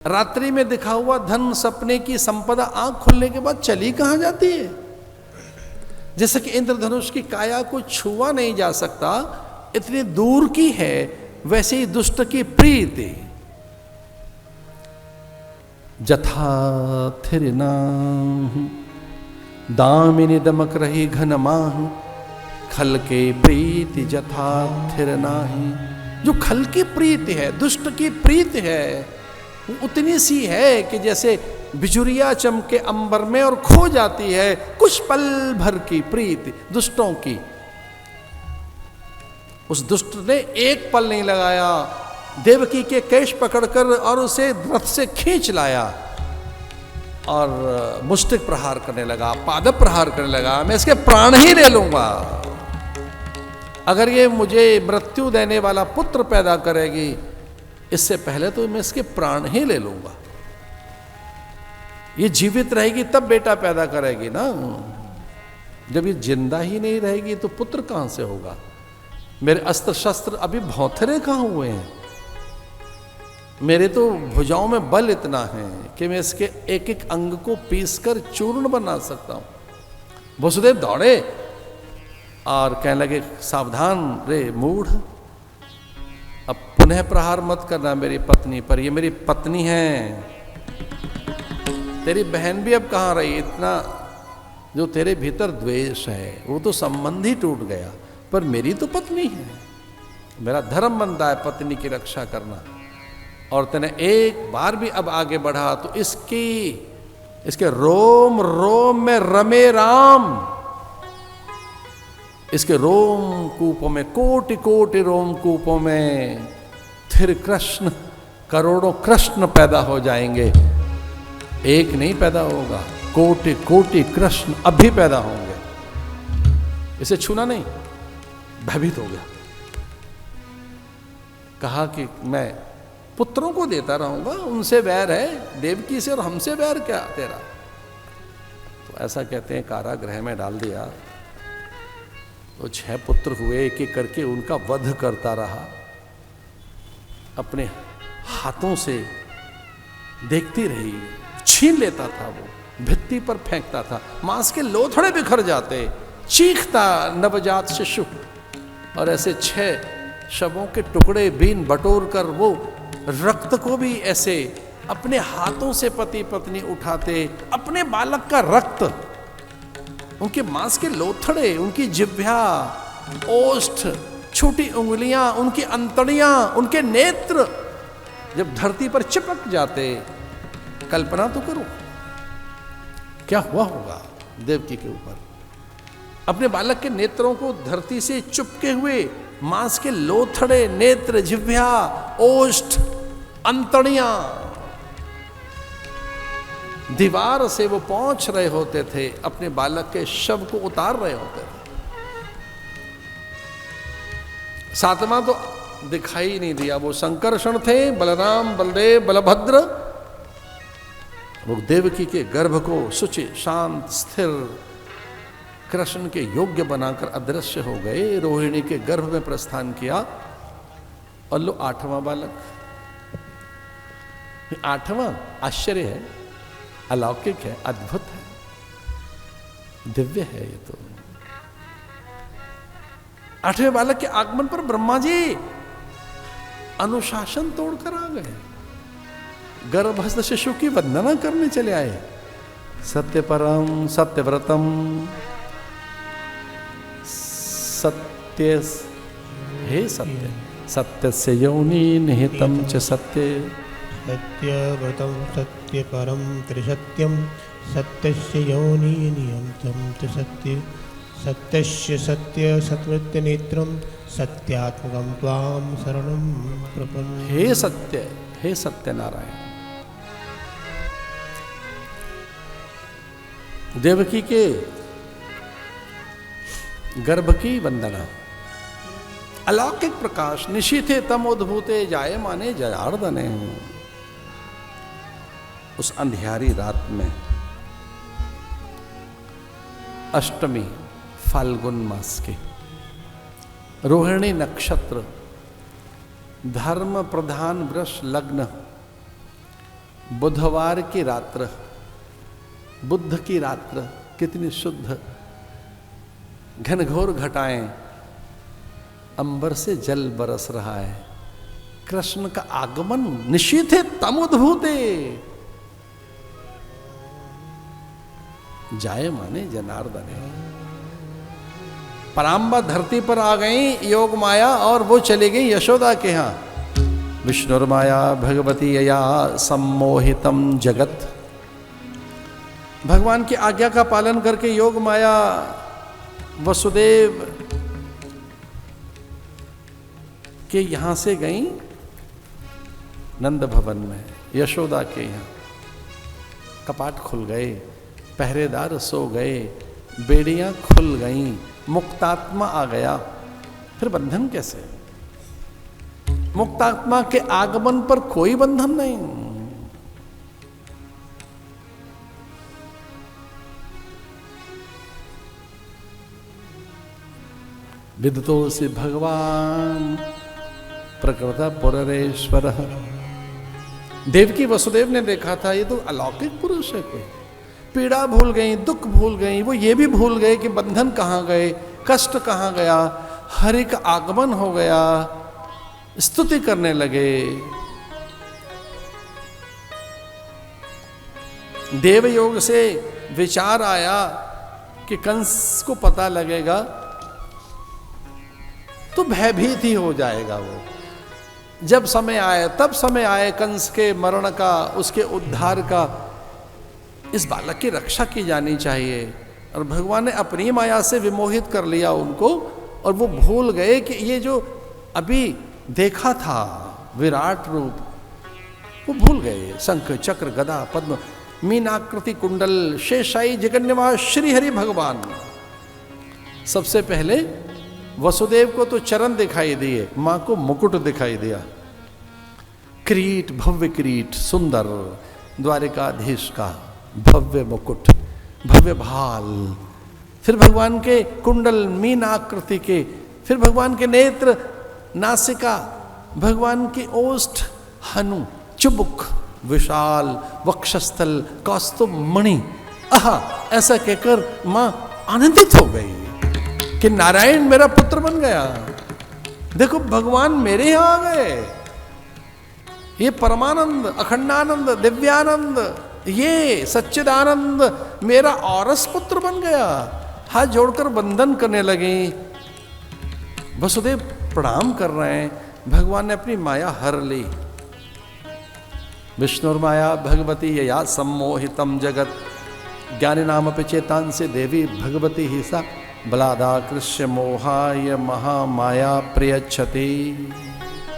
रात्रि में दिखा हुआ धन, सपने की संपदा आंख खुलने के बाद चली कहां जाती है। जैसे कि इंद्रधनुष की काया को छुआ नहीं जा सकता, इतनी दूर की है, वैसे ही दुष्ट की प्रीति जथा थिरना दामिनी दमक रही घन माह, खल के प्रीति जथा थिरना ही। जो खल की प्रीति है, दुष्ट की प्रीति है, वो उतनी सी है कि जैसे बिजुरिया चमके अंबर में और खो जाती है कुछ पल भर की प्रीति दुष्टों की। उस दुष्ट ने एक पल नहीं लगाया, देवकी के केश पकड़कर और उसे रथ से खींच लाया और मुष्टिक प्रहार करने लगा, पादप प्रहार करने लगा, मैं इसके प्राण ही ले लूंगा। अगर ये मुझे मृत्यु देने वाला पुत्र पैदा करेगी, इससे पहले तो मैं इसके प्राण ही ले लूंगा। ये जीवित रहेगी तब बेटा पैदा करेगी ना, जब ये जिंदा ही नहीं रहेगी तो पुत्र कहां से होगा। मेरे अस्त्र शस्त्र अभी भौथरे कहां हुए हैं। मेरे तो भुजाओं में बल इतना है कि मैं इसके एक एक अंग को पीसकर चूर्ण बना सकता हूं। वसुदेव दौड़े और कहने लगे, सावधान रे मूढ़, अब पुनः प्रहार मत करना मेरी पत्नी पर, ये मेरी पत्नी है। तेरी बहन भी अब कहाँ रही, इतना जो तेरे भीतर द्वेष है वो तो संबंध ही टूट गया, पर मेरी तो पत्नी है, मेरा धर्म बनता है पत्नी की रक्षा करना। और तूने एक बार भी अब आगे बढ़ा तो इसके रोम रोम में रमे राम, इसके रोम कूपों में, कोटि कोटि रोम कूपों में फिर कृष्ण, करोड़ों कृष्ण पैदा हो जाएंगे। एक नहीं पैदा होगा, कोटि कोटि कृष्ण अभी पैदा होंगे। इसे छूना नहीं, भयभीत हो गया। कहा कि मैं पुत्रों को देता रहूंगा, उनसे वैर है देवकी से और हमसे वैर क्या तेरा। तो ऐसा कहते हैं कारागृह में डाल दिया। तो 6 पुत्र हुए, एक एक करके उनका वध करता रहा, अपने हाथों से देखती रही, छीन लेता था, वो भित्ति पर फेंकता था, मांस के लोथड़े बिखर जाते, चीखता नवजात शिशु। और ऐसे 6 शवों के टुकड़े बीन बटोर कर वो रक्त को भी ऐसे अपने हाथों से पति पत्नी उठाते, अपने बालक का रक्त, उनके मांस के लोथड़े, उनकी जिह्वा, ओष्ठ, छोटी उंगलियां, उनकी अंतड़ियां, उनके नेत्र जब धरती पर चिपक जाते, कल्पना तो करो क्या हुआ होगा देवकी के ऊपर। अपने बालक के नेत्रों को धरती से चुपके हुए मांस के लोथड़े, नेत्र, जिह्वा, ओष्ठ, अंतड़ियां, दीवार से वो पहुंच रहे होते थे, अपने बालक के शव को उतार रहे होते थे। 7वां तो दिखाई नहीं दिया, वो संकर्षण थे, बलराम, बलदेव, बलभद्र। वो देवकी के गर्भ को शुचि, शांत, स्थिर कृष्ण के योग्य बनाकर अदृश्य हो गए, रोहिणी के गर्भ में प्रस्थान किया। और लो 8वां बालक। 8वां आश्चर्य है, अलौकिक है, अद्भुत है, दिव्य है। ये तो 8वें बालक के आगमन पर ब्रह्मा जी अनुशासन तोड़कर आ गए, गर्भस्थ शिशु की वंदना करने चले आए। सत्य परम सत्यव्रतम सत्य, हे सत्य, सत्य से योनि निहितम च सत्य, सत्यव्रतं सत्यपरं त्रिसत्यं, सत्यस्य योनि नियन्तं च सत्य, सत्यस्य सत्य सत्वृत्तनेत्रं, सत्यात्मकं त्वां शरणं प्रपन्ने। हे सत्य, हे सत्यनारायण। देवकी के गर्भ की वंदना, अलौकिक प्रकाश, निशीथे तमोद्भूते जायमाने जयार्दने। उस अंधियारी रात में, अष्टमी फाल्गुन मास के, रोहिणी नक्षत्र, धर्म प्रधान वृष लग्न, बुधवार की रात्र, बुद्ध की रात्र कितनी शुद्ध, घनघोर घटाएं, अंबर से जल बरस रहा है, कृष्ण का आगमन निशीथे तमुद्भूते, जाए माने जनार्दने। पराम्बा धरती पर आ गई योग माया और वो चली गई यशोदा के यहां। विष्णुर्माया भगवती यया सम्मोहितम जगत, भगवान की आज्ञा का पालन करके योग माया वसुदेव के यहां से गई नंद भवन में, यशोदा के यहां। कपाट खुल गए, पहरेदार सो गए, बेड़ियां खुल गईं, मुक्तात्मा आ गया। फिर बंधन कैसे? मुक्तात्मा के आगमन पर कोई बंधन नहीं। विदतोऽसि भगवान प्रकृत पुररेश्वर। देवकी वसुदेव ने देखा था ये तो अलौकिक पुरुष है, कोई पीड़ा भूल गई, दुख भूल गई, वो ये भी भूल गए कि बंधन कहाँ गए, कष्ट कहाँ गया, हरि का आगमन हो गया, स्तुति करने लगे। देवयोग से विचार आया कि कंस को पता लगेगा तो भयभीत ही हो जाएगा वो। जब समय आए तब समय आए कंस के मरण का, उसके उद्धार का, इस बालक की रक्षा की जानी चाहिए। और भगवान ने अपनी माया से विमोहित कर लिया उनको, और वो भूल गए कि ये जो अभी देखा था विराट रूप, वो भूल गए। शंख चक्र गदा पद्म मीनाकृति कुंडल शेषाई जगन्यवास श्री हरि भगवान। सबसे पहले वसुदेव को तो चरण दिखाई दिए, मां को मुकुट दिखाई दिया, किरीट, भव्य किरीट, सुंदर द्वारिकाधीश का भव्य मुकुट, भव्य भाल, फिर भगवान के कुंडल मीन आकृति के, फिर भगवान के नेत्र, नासिका, भगवान की ओष्ठ, हनु, चुबुक, विशाल वक्षस्थल, कौस्तुभ मणि। आहा, ऐसा कहकर मां आनंदित हो गई कि नारायण मेरा पुत्र बन गया। देखो भगवान मेरे यहां आ गए। ये परमानंद, अखंडानंद, दिव्यानंद, ये सच्चिदानंद मेरा औरस पुत्र बन गया। हाथ जोड़कर वंदन करने लगे। वसुदेव प्रणाम कर रहे हैं। भगवान ने अपनी माया हर ली। विष्णुर्माया भगवती यया सम्मोहितम जगत, ज्ञानी नाम पे चेतान से देवी भगवती ही सा बलादा कृष्य मोहाय महामाया प्रियच्छति।